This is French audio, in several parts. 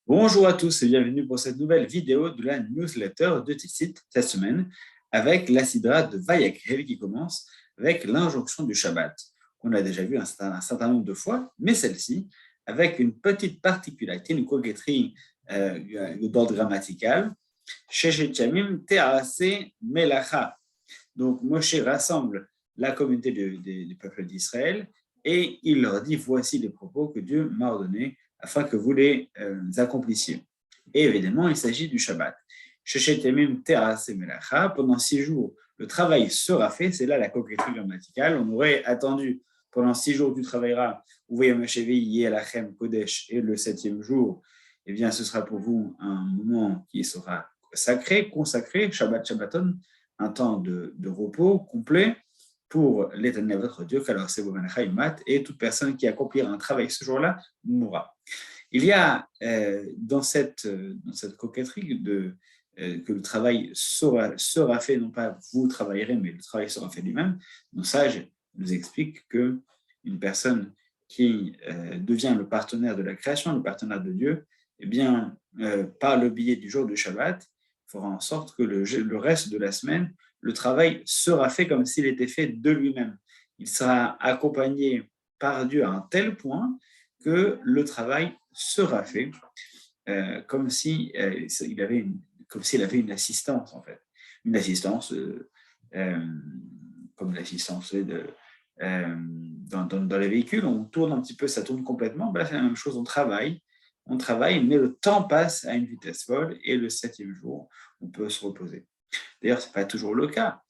Bonjour à tous et bienvenue pour cette nouvelle vidéo de la newsletter de Tissit cette semaine avec la sidra de Vayakrev qui commence avec l'injonction du Shabbat qu'on a déjà vu un certain nombre de fois, mais celle-ci avec une petite particularité, une coquetterie d'ordre grammatical. Sheshet Yamim Te'ase Melacha. Donc Moshe rassemble la communauté du peuple d'Israël et il leur dit voici les propos que Dieu m'a ordonnés afin que vous les accomplissiez. Et évidemment, il s'agit du Shabbat. Pendant 6 jours, le travail sera fait. C'est là la coquetterie grammaticale. On aurait attendu pendant 6 jours, tu travailleras, et le 7e jour, eh bien, ce sera pour vous un moment qui sera sacré, consacré, Shabbat Shabbaton, un temps de repos complet pour l'Éternel votre Dieu, et toute personne qui accomplira un travail ce jour-là mourra. Il y a dans cette coquetterie que le travail sera fait, non pas vous travaillerez, mais le travail sera fait lui-même. Nos sages nous expliquent qu'une personne qui devient le partenaire de la création, le partenaire de Dieu, eh bien, par le biais du jour du Shabbat, fera en sorte que le reste de la semaine, le travail sera fait comme s'il était fait de lui-même. Il sera accompagné par Dieu à un tel point que le travail sera fait comme s'il avait une assistance, en fait. Une assistance comme l'assistance dans les véhicules, on tourne un petit peu, ça tourne complètement. Ben là, c'est la même chose, on travaille, mais le temps passe à une vitesse folle et le 7e jour, on peut se reposer. D'ailleurs, ce n'est pas toujours le cas.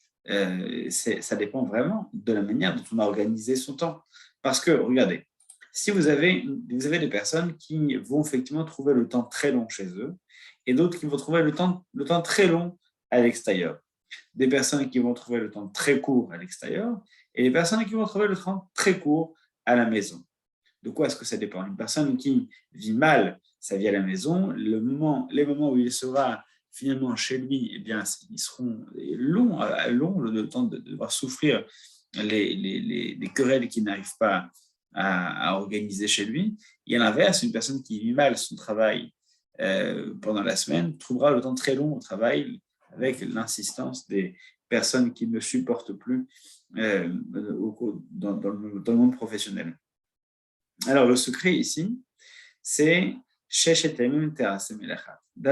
Ça dépend vraiment de la manière dont on a organisé son temps. Parce que, regardez, si vous avez des personnes qui vont effectivement trouver le temps très long chez eux et d'autres qui vont trouver le temps très long à l'extérieur. Des personnes qui vont trouver le temps très court à l'extérieur et des personnes qui vont trouver le temps très court à la maison. De quoi est-ce que ça dépend? Une personne qui vit mal sa vie à la maison, les moments où il sera finalement chez lui, eh bien, ils seront longs, le temps de devoir souffrir les querelles qu'il n'arrive pas à organiser chez lui. Et à l'inverse, une personne qui vit mal son travail pendant la semaine trouvera le temps très long au travail avec l'insistance des personnes qui ne supportent plus dans le monde professionnel. Alors, le secret ici, c'est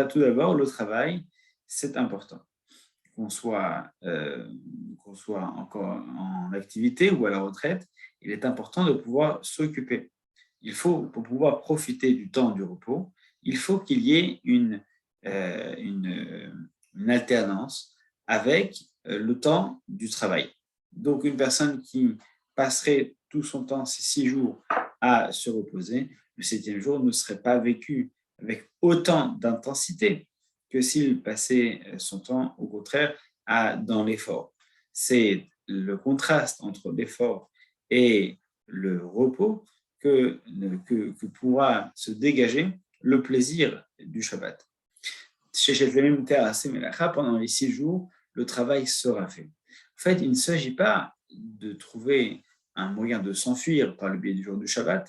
tout d'abord, le travail, c'est important. Qu'on soit encore en activité ou à la retraite, il est important de pouvoir s'occuper. Pour pouvoir profiter du temps du repos, il faut qu'il y ait une alternance avec le temps du travail. Donc, une personne qui passerait tout son temps, ces 6 jours, à se reposer, le 7e jour ne serait pas vécu avec autant d'intensité que s'il passait son temps, au contraire, dans l'effort. C'est le contraste entre l'effort et le repos que pourra se dégager le plaisir du Shabbat. Pendant les 6 jours, le travail sera fait. En fait, il ne s'agit pas de trouver un moyen de s'enfuir par le biais du jour du Shabbat.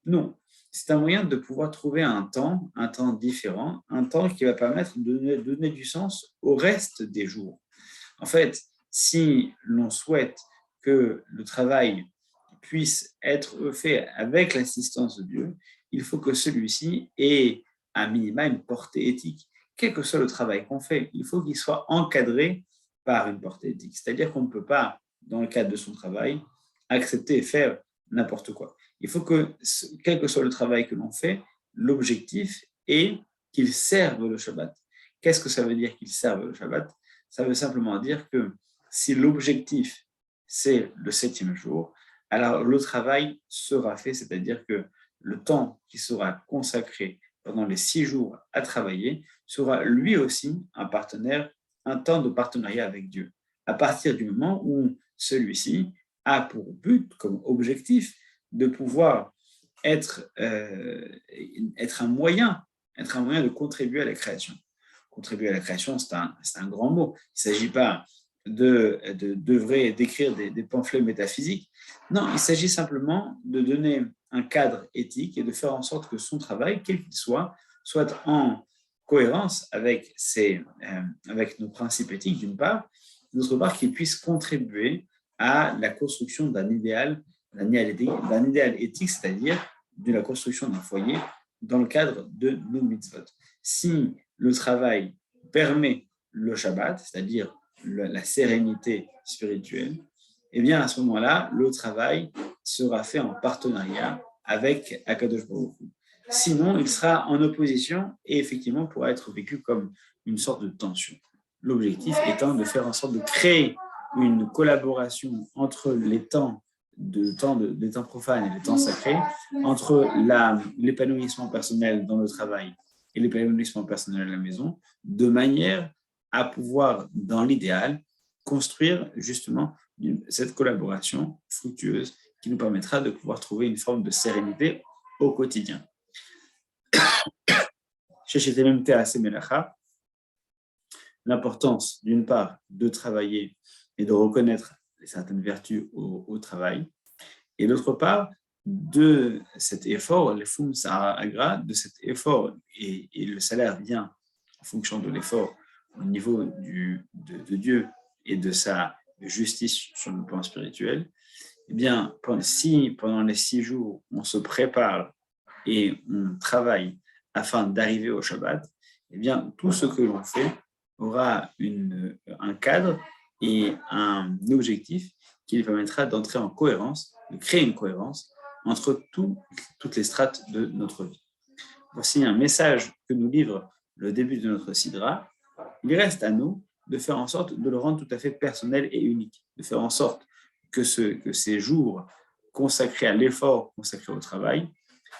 Non, c'est un moyen de pouvoir trouver un temps différent, un temps qui va permettre de donner du sens au reste des jours. En fait, si l'on souhaite que le travail puisse être fait avec l'assistance de Dieu, il faut que celui-ci ait un minima une portée éthique. Quel que soit le travail qu'on fait, il faut qu'il soit encadré par une portée éthique. C'est-à-dire qu'on ne peut pas, dans le cadre de son travail, accepter et faire n'importe quoi. Il faut que, quel que soit le travail que l'on fait, l'objectif est qu'il serve le Shabbat. Qu'est-ce que ça veut dire qu'il serve le Shabbat? Ça veut simplement dire que si l'objectif, c'est le 7e jour, alors le travail sera fait, c'est-à-dire que le temps qui sera consacré pendant les 6 jours à travailler sera lui aussi un temps de partenariat avec Dieu. À partir du moment où celui-ci a pour but, comme objectif, de pouvoir être un moyen de contribuer à la création. Contribuer à la création, c'est un grand mot. Il ne s'agit pas d'écrire des pamphlets métaphysiques. Non, il s'agit simplement de donner un cadre éthique et de faire en sorte que son travail, quel qu'il soit, soit en cohérence avec, avec nos principes éthiques d'une part, d'autre part qu'ils puissent contribuer à la construction d'un idéal éthique, c'est-à-dire de la construction d'un foyer dans le cadre de nos mitzvot. Si le travail permet le Shabbat, c'est-à-dire la sérénité spirituelle, eh bien à ce moment-là, le travail sera fait en partenariat avec Akadosh Baruch Hu. Sinon, il sera en opposition et effectivement pourra être vécu comme une sorte de tension. L'objectif étant de faire en sorte de créer une collaboration entre les temps profanes et les temps sacrés, entre l'épanouissement personnel dans le travail et l'épanouissement personnel à la maison, de manière à pouvoir, dans l'idéal, construire justement cette collaboration fructueuse qui nous permettra de pouvoir trouver une forme de sérénité au quotidien. L'importance, d'une part, de travailler et de reconnaître certaines vertus au travail, et d'autre part, de cet effort, les fum agra, de cet effort, et le salaire vient en fonction de l'effort au niveau de Dieu et de sa justice sur le plan spirituel, eh bien, pendant les 6 jours, on se prépare et on travaille afin d'arriver au Shabbat, eh bien, tout ce que l'on fait aura un cadre et un objectif qui lui permettra d'entrer en cohérence, de créer une cohérence entre toutes les strates de notre vie. Voici un message que nous livre le début de notre Sidra. Il reste à nous de faire en sorte de le rendre tout à fait personnel et unique, de faire en sorte que ces jours consacrés à l'effort, consacrés au travail,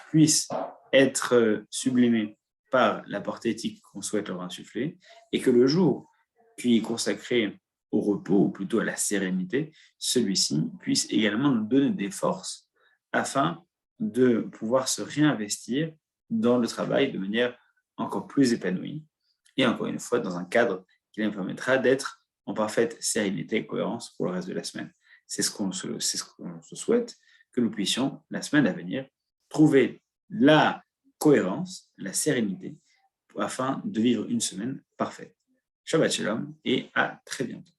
puissent être sublimés par la portée éthique qu'on souhaite leur insuffler, et que le jour qui est consacré au repos, ou plutôt à la sérénité, celui-ci puisse également nous donner des forces afin de pouvoir se réinvestir dans le travail de manière encore plus épanouie, et encore une fois dans un cadre qui nous permettra d'être en parfaite sérénité et cohérence pour le reste de la semaine. C'est ce qu'on se souhaite, que nous puissions, la semaine à venir, trouver la cohérence, la sérénité, afin de vivre une semaine parfaite. Shabbat Shalom et à très bientôt.